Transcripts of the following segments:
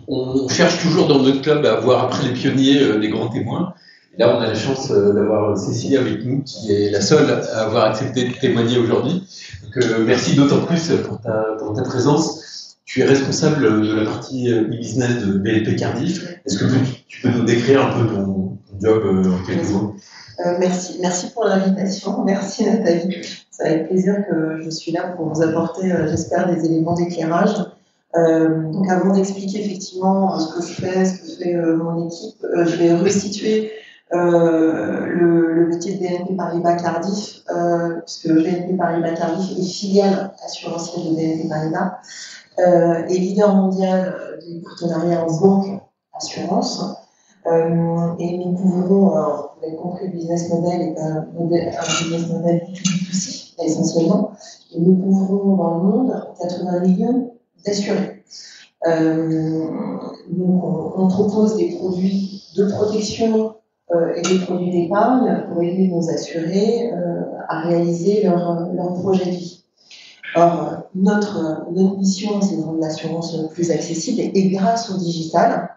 on cherche toujours dans notre club à voir après les pionniers les grands témoins. Et là, on a la chance d'avoir Cécilie avec nous, qui est la seule à avoir accepté de témoigner aujourd'hui. Donc, merci d'autant plus pour ta présence. Tu es responsable de la partie e-business de BNP Cardiff. Est-ce que tu peux nous décrire un peu ton job en quelques mots? Merci pour l'invitation. Merci Nathalie. C'est avec plaisir que je suis là pour vous apporter, j'espère, des éléments d'éclairage. Donc avant d'expliquer effectivement ce que je fais, ce que fait mon équipe, je vais restituer le métier de BNP Paribas Cardiff, puisque BNP Paribas Cardiff est filiale assurantielle de BNP Paribas et leader mondial des partenariats en banque assurance. Et nous couvrons, vous avez compris, le business model est un business model B2B2C essentiellement, et nous couvrons dans le monde 80 millions d'assurés. Donc on propose des produits de protection et des produits d'épargne pour aider nos assurés à réaliser leur projet de vie. Or, notre mission, c'est de rendre l'assurance plus accessible et grâce au digital,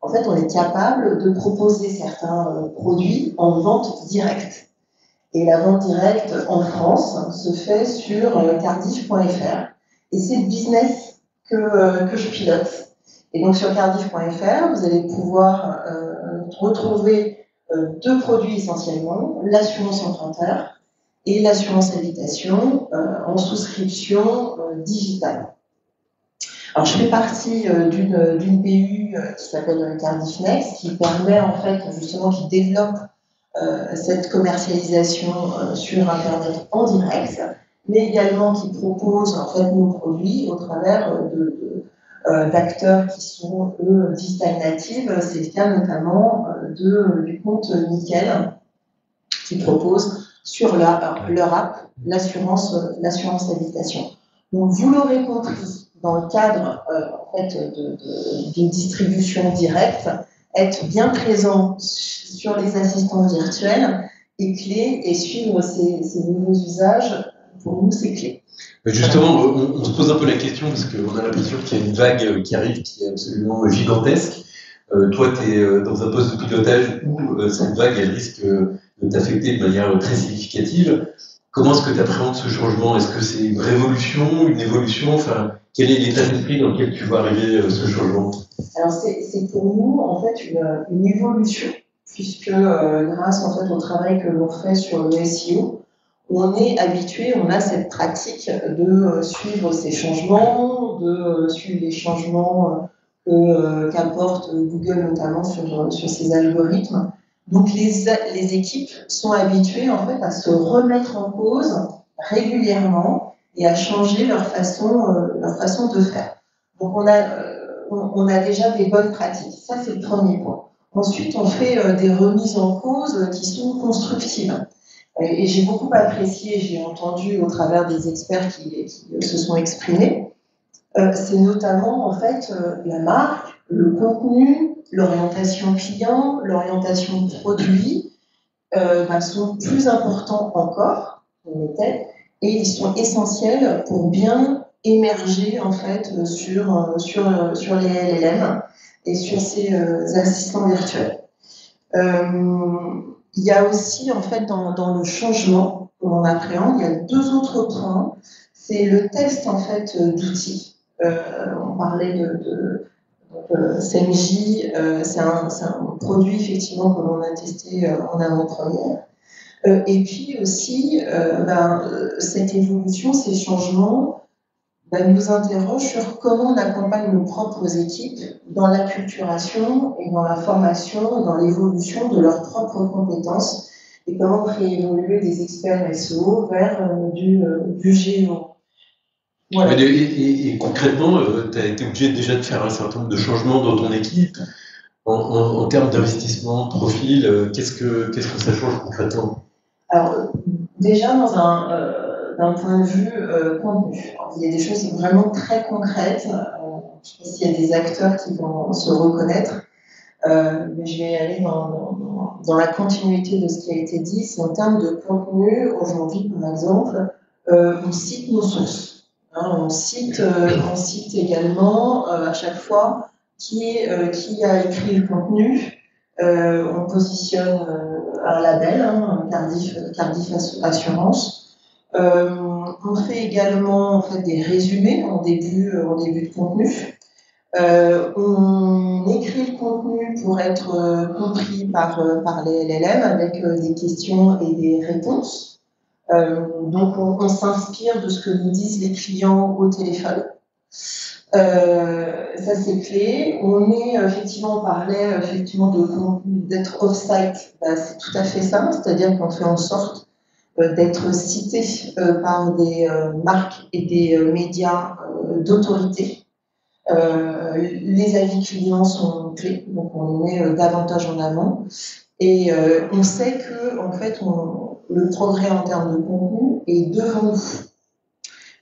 en fait, on est capable de proposer certains produits en vente directe. Et la vente directe en France se fait sur cardiff.fr. Et c'est le business que je pilote. Et donc sur cardiff.fr, vous allez pouvoir retrouver deux produits essentiellement, l'assurance emprunteur et l'assurance habitation en souscription digitale. Alors, je fais partie d'une BU qui s'appelle Cardiff Next, qui permet en fait justement, qui développe cette commercialisation sur Internet en direct, mais également qui propose en fait nos produits au travers d'acteurs qui sont eux digital natives. C'est le cas notamment du compte Nickel, qui propose sur leur app l'assurance habitation. Donc, vous l'aurez compris, dans le cadre en fait, d'une distribution directe, être bien présent sur les assistants virtuels est clé et suivre ces nouveaux usages, pour nous, c'est clé. Justement, on se pose un peu la question parce qu'on a l'impression qu'il y a une vague qui arrive qui est absolument gigantesque. Toi, tu es dans un poste de pilotage où cette vague elle risque de t'affecter de manière très significative. Comment est-ce que tu appréhendes ce changement? Est-ce que c'est une révolution, une évolution? Enfin, quel est l'état d'esprit dans lequel tu vois arriver ce changement? Alors, c'est pour nous, en fait, une évolution, puisque grâce en fait, au travail que l'on fait sur le SEO, on est habitué, on a cette pratique de suivre ces changements, de suivre les changements qu'apporte Google, notamment sur ses algorithmes. Donc, les équipes sont habituées en fait, à se remettre en cause régulièrement et à changer leur façon de faire. Donc, on a déjà des bonnes pratiques. Ça, c'est le premier point. Ensuite, on fait des remises en cause qui sont constructives. Et j'ai beaucoup apprécié, j'ai entendu au travers des experts qui se sont exprimés, c'est notamment en fait la marque, le contenu, l'orientation client, l'orientation produit sont plus importants encore qu'on était, et ils sont essentiels pour bien émerger en fait sur les LLM et sur ces assistants virtuels. Il y a aussi en fait dans le changement que l'on appréhende, il y a deux autres points. C'est le test en fait d'outils. On parlait de CMJ, c'est un produit effectivement que l'on a testé en avant-première. Et puis aussi, cette évolution, ces changements, nous interrogent sur comment on accompagne nos propres équipes dans l'acculturation et dans la formation, dans l'évolution de leurs propres compétences, et comment faire évoluer des experts SEO vers du GEO. Voilà. Et concrètement, tu as été obligé déjà de faire un certain nombre de changements dans ton équipe en termes d'investissement, de profil. Qu'est-ce que ça change concrètement? Alors, déjà, d'un point de vue contenu, il y a des choses vraiment très concrètes. Je ne sais pas s'il y a des acteurs qui vont se reconnaître, mais je vais aller dans la continuité de ce qui a été dit. C'est en termes de contenu. Aujourd'hui, par exemple, on cite nos sources. On cite également à chaque fois qui a écrit le contenu. On positionne un label, Cardiff Assurance. On fait également en fait, des résumés en début de contenu. On écrit le contenu pour être compris par les LLM avec des questions et des réponses. Donc on s'inspire de ce que nous disent les clients au téléphone. Ça c'est clé. On parlait effectivement d'être off-site. C'est tout à fait ça, c'est-à-dire qu'on fait en sorte d'être cité par des marques et des médias d'autorité. Les avis clients sont clés, donc on les met davantage en avant. Et on sait que en fait, le progrès en termes de contenu est devant nous.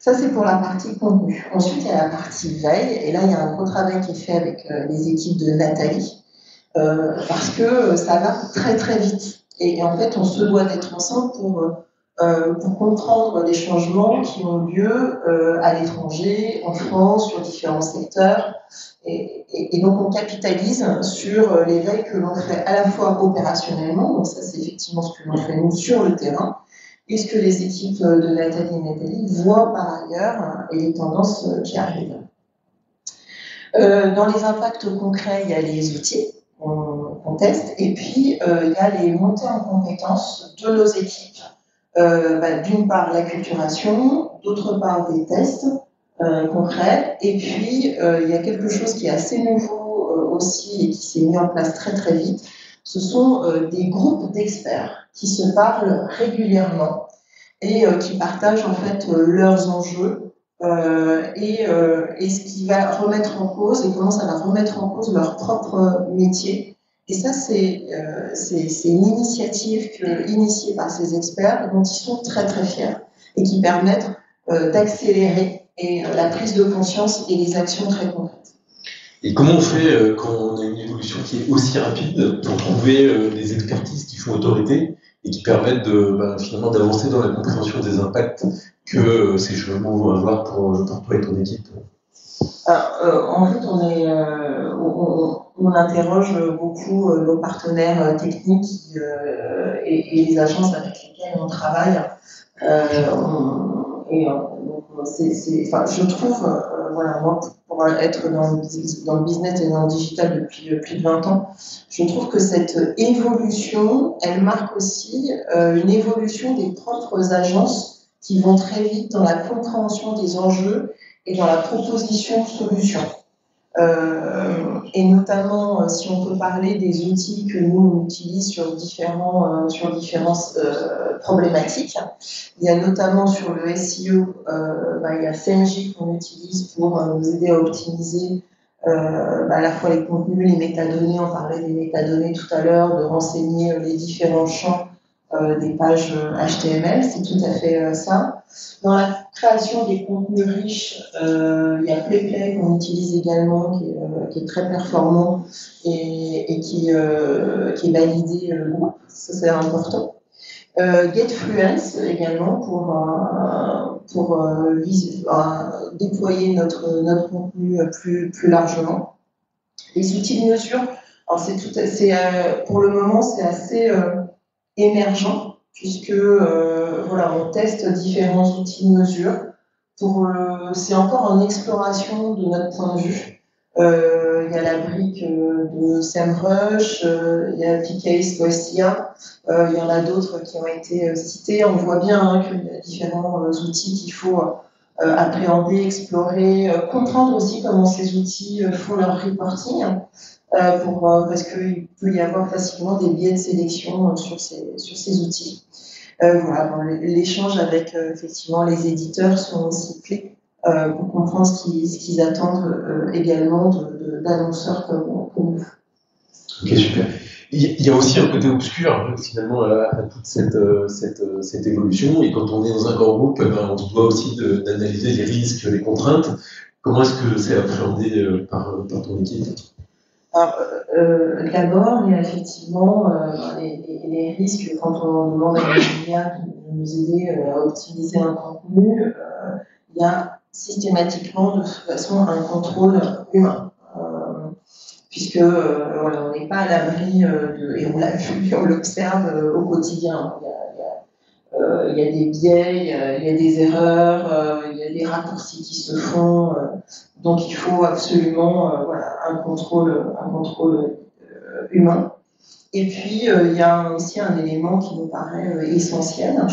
Ça, c'est pour la partie contenu. Ensuite, il y a la partie veille, et là, il y a un gros travail qui est fait avec les équipes de Nathalie, parce que ça va très très vite. Et en fait, on se doit d'être ensemble pour comprendre les changements qui ont lieu à l'étranger, en France, sur différents secteurs. Et donc, on capitalise sur les veilles que l'on fait à la fois opérationnellement, donc ça, c'est effectivement ce que l'on fait nous sur le terrain, et ce que les équipes de Nathalie voient par ailleurs et les tendances qui arrivent. Dans les impacts concrets, il y a les outils qu'on teste, et puis il y a les montées en compétences de nos équipes. D'une part l'acculturation, d'autre part des tests concrets, et puis il y a quelque chose qui est assez nouveau aussi et qui s'est mis en place très très vite. Ce sont des groupes d'experts qui se parlent régulièrement et qui partagent en fait leurs enjeux et ce qui va remettre en cause et comment ça va remettre en cause leur propre métier. Et ça, c'est une initiative initiée par ces experts dont ils sont très très fiers et qui permettent d'accélérer la prise de conscience et les actions très concrètes. Et comment on fait quand on a une évolution qui est aussi rapide pour trouver des expertises qui font autorité et qui permettent finalement d'avancer dans la compréhension des impacts que ces changements vont avoir pour toi et ton équipe? En fait, on interroge beaucoup nos partenaires techniques et les agences avec lesquelles on travaille. Je trouve, moi, pour être dans le business et dans le digital depuis plus de 20 ans, je trouve que cette évolution, elle marque aussi une évolution des propres agences qui vont très vite dans la compréhension des enjeux et dans la proposition de solutions. Et notamment, si on peut parler des outils que nous on utilise sur différentes problématiques, il y a notamment sur le SEO, il y a Femj qu'on utilise pour nous aider à optimiser à la fois les contenus, les métadonnées, on parlait des métadonnées tout à l'heure, de renseigner les différents champs des pages HTML, c'est tout à fait ça. Dans la création des contenus riches, il y a PlayPlay qu'on utilise également, qui est très performant et qui est validé groupe, ça c'est important. Getfluence également pour déployer notre contenu plus largement. Les outils de mesure, alors pour le moment c'est assez émergent, puisque on teste différents outils de mesure. C'est encore en exploration de notre point de vue. Il y a la brique de SEMrush, il y a PCase Voicea, il y en a d'autres qui ont été cités. On voit bien qu'il y a différents outils qu'il faut appréhender, explorer, comprendre aussi comment ces outils font leur reporting. Parce qu'il peut y avoir facilement des biais de sélection sur ces outils. L'échange avec effectivement les éditeurs sont aussi clés pour comprendre ce qu'ils attendent également d'annonceurs comme nous. Ok, super. Il y a aussi un côté obscur finalement à toute cette évolution, et quand on est dans un grand groupe, on se doit aussi d'analyser les risques, les contraintes. Comment est-ce que c'est appréhendé par ton équipe? Alors, d'abord, il y a effectivement les risques quand on demande à l'ingénieur de nous aider à optimiser un contenu. Il y a systématiquement, de toute façon, un contrôle humain. puisque voilà, on n'est pas à l'abri et on l'a vu, on l'observe au quotidien. Il y a des biais, il y a des erreurs, il y a des raccourcis qui se font. Donc il faut absolument voilà, un contrôle humain. Et puis il y a aussi un élément qui me paraît essentiel,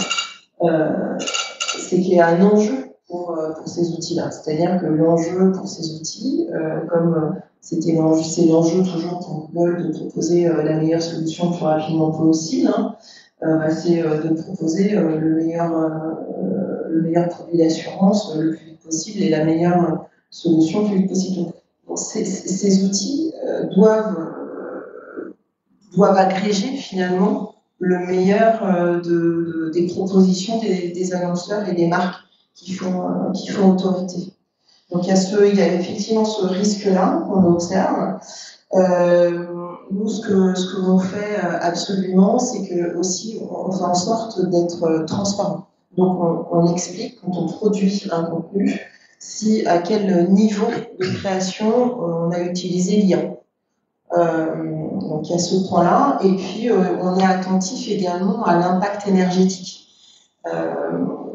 c'est qu'il y a un enjeu pour ces outils-là. C'est-à-dire que l'enjeu pour ces outils, comme c'est l'enjeu toujours pour Google de proposer la meilleure solution le plus rapidement possible, hein, c'est de proposer le meilleur produit d'assurance le plus vite possible et la meilleure solution le plus vite possible. Donc, ces outils doivent agréger finalement le meilleur des propositions des annonceurs et des marques qui font autorité. Donc il y a effectivement ce risque-là qu'on observe. Nous, ce que l'on fait absolument, c'est que aussi on fait en sorte d'être transparent. Donc on explique quand on produit un contenu à quel niveau de création on a utilisé l'IA. Donc il y a ce point-là, et puis on est attentif également à l'impact énergétique.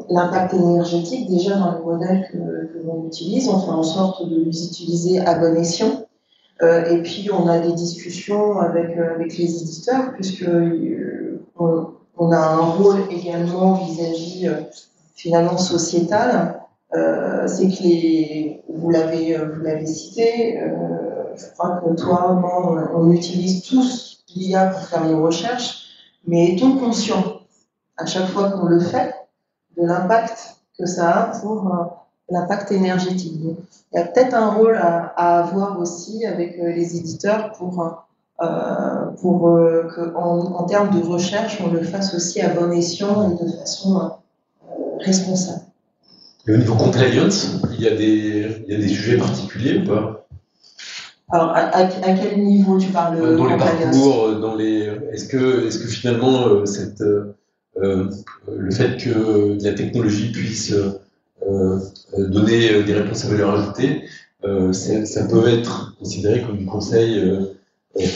L'impact énergétique, déjà dans les modèles que l'on utilise, on fait en sorte de les utiliser à bon escient. Et puis on a des discussions avec les éditeurs, puisque on a un rôle également vis-à-vis finalement sociétal. C'est que vous l'avez cité, je crois que toi, moi, on utilise tous l'IA pour faire nos recherches, mais est-on conscient, à chaque fois qu'on le fait, de l'impact que ça a pour l'impact énergétique. Donc, il y a peut-être un rôle à avoir aussi avec les éditeurs pour qu'en termes de recherche, on le fasse aussi à bon escient et de façon responsable. Et au niveau compliance, il y a des sujets particuliers ou pas? Alors, à quel niveau tu parles de dans les parcours, est-ce que finalement le fait que la technologie puisse donner des réponses à valeur ajoutée, ça peut être considéré comme du conseil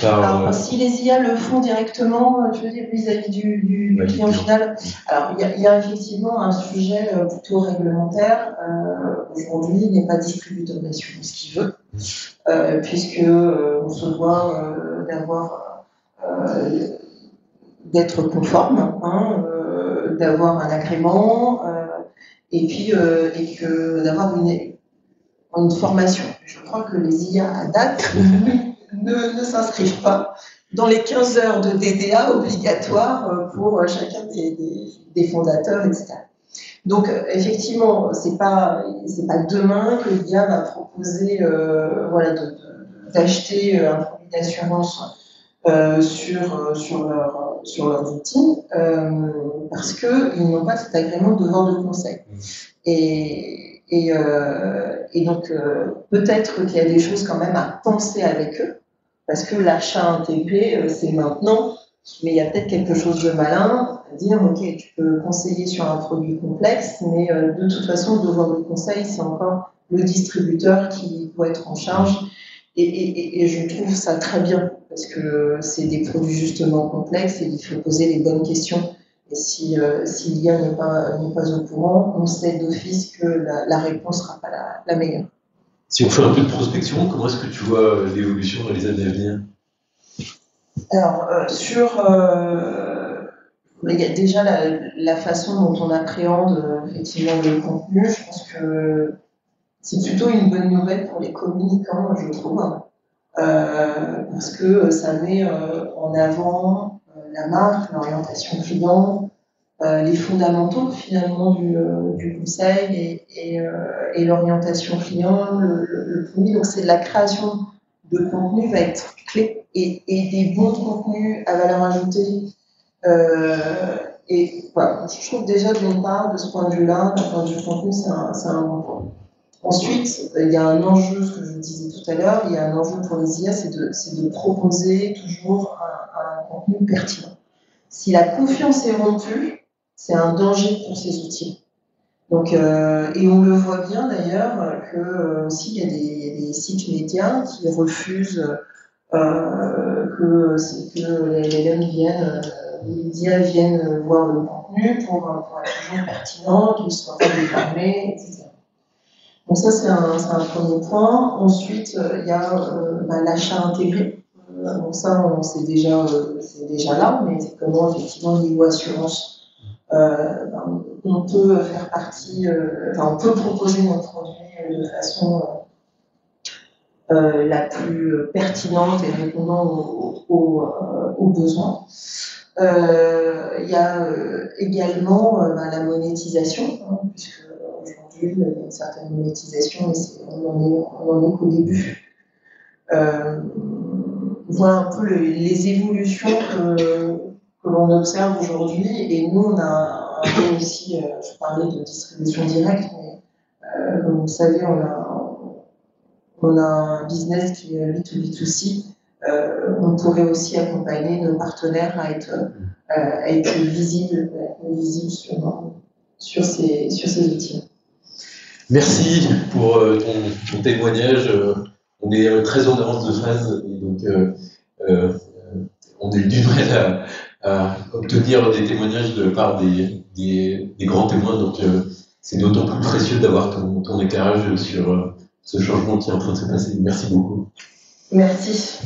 Alors, si les IA le font directement, tu veux dire, vis-à-vis du client final, alors il y a effectivement un sujet plutôt réglementaire. Aujourd'hui, il n'est pas distributeur d'assurance qui veut, puisque on se doit d'être conforme, hein, d'avoir un agrément, et puis d'avoir une formation. Je crois que les IA à date ne s'inscrivent pas dans les 15 heures de DDA obligatoires pour chacun des fondateurs, etc. Donc, effectivement, c'est pas demain que l'IA va proposer d'acheter un produit d'assurance sur leurs outils parce qu'ils n'ont pas cet agrément de vente de conseil. Et donc, peut-être qu'il y a des choses quand même à penser avec eux, parce que l'achat intégré, c'est maintenant, mais il y a peut-être quelque chose de malin à dire, ok, tu peux conseiller sur un produit complexe, mais de toute façon, le devoir de conseil, c'est encore le distributeur qui doit être en charge. Et je trouve ça très bien, parce que c'est des produits justement complexes et il faut poser les bonnes questions. Et si l'IA n'est pas au courant, on sait d'office que la réponse ne sera pas la meilleure. Si on fait un peu de prospection, comment est-ce que tu vois l'évolution dans les années à venir? Alors, il y a déjà la façon dont on appréhende effectivement le contenu. Je pense que c'est plutôt une bonne nouvelle pour les communicants, je trouve, parce que ça met en avant la marque, l'orientation client, les fondamentaux finalement du conseil et l'orientation client, le produit. Donc c'est de la création de contenu va être clé et des bons contenus à valeur ajoutée. Et voilà, je trouve déjà d'une part de ce point de vue-là, d'un point de vue contenu, c'est un bon point. Ensuite, il y a un enjeu, ce que je disais tout à l'heure, il y a un enjeu pour les IA, c'est de proposer toujours un contenu pertinent. Si la confiance est rompue, c'est un danger pour ces outils. Donc, et on le voit bien d'ailleurs que aussi il y a des sites médias qui refusent c'est que les LLM viennent, les médias viennent voir le contenu pour être toujours pertinent, qu'ils soient pas déformés, etc. Donc ça, c'est un premier point. Ensuite, il y a l'achat intégré. Donc ça, c'est déjà là, mais c'est comment, effectivement, niveau assurance, on peut faire partie, on peut proposer notre produit de façon la plus pertinente et répondant aux besoins. Il y a également la monétisation, puisque aujourd'hui il y a une certaine monétisation, mais on en est qu'au début. Voilà un peu les évolutions que l'on observe aujourd'hui, et nous on a un peu aussi, je parlais de distribution directe, mais comme vous le savez, on a un business qui est B2B2C. On pourrait aussi accompagner nos partenaires à être visibles sur ces outils. Merci pour ton témoignage. On est très en avance de phase, et donc on a eu du mal à obtenir des témoignages de part des grands témoins. Donc c'est d'autant plus précieux d'avoir ton éclairage sur ce changement qui est en train de se passer. Merci beaucoup. Merci.